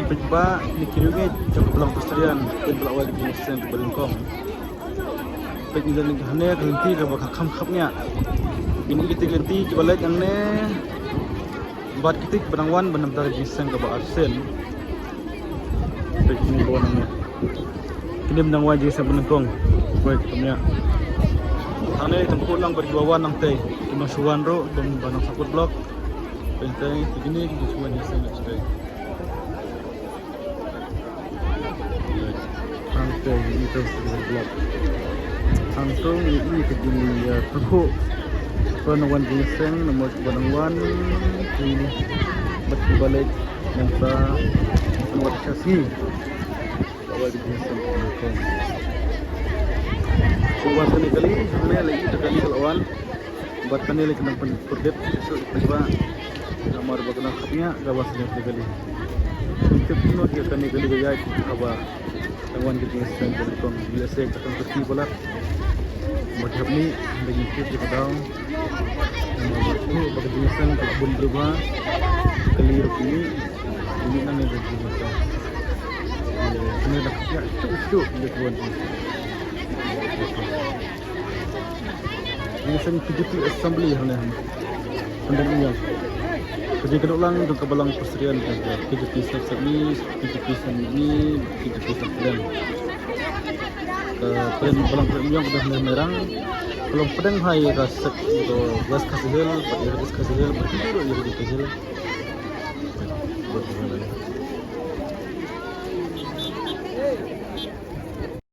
Pejba ni kirungi jauh pulang Australian dan belawal di Australian ke Balingkong. Pejba ni hanya kelinti ke bakal kham-khamnya. Ini kita kelinti ke balik ane buat kita ke Benangwan benar-benar gingseng ke bak Arsen. Pejba ni bawa namanya. Kini Benangwan gingseng Balingkong. Baik ketamnya. Ane tempat lang berjuawan nang teh. Kena suan ro dan banang sakut blok. Pentai begini kita suan gingseng sekali. Angkung itu sebelah angkung ini kejili teruk penawan gingseng nomor penawan ini berbalik yang sa nomor kasih bawa di gingseng angkung sebuah kali hanya lagi sekali lawan buat kali lagi kena pendek esok tiba nomor bagian kapnya gawas sekali untuk itu dia kali gaya kabar Tangwan kita gingseng Balingkong biasa akan pergi balap macam ni lagi kita di padang nama waktu bagi gingseng kebun juga keliru ini nang ada gingseng ini dah ya cuk dia tuan gingseng PGP assembly hanya pendirinya jadi kedok lang untuk kebalang perserian PGP set ni PGP ni PGP sedang plan balang premium sudah merang kalau pedang hai rasak itu gas kasihel berkira gas kasihel berkira jadi kasihel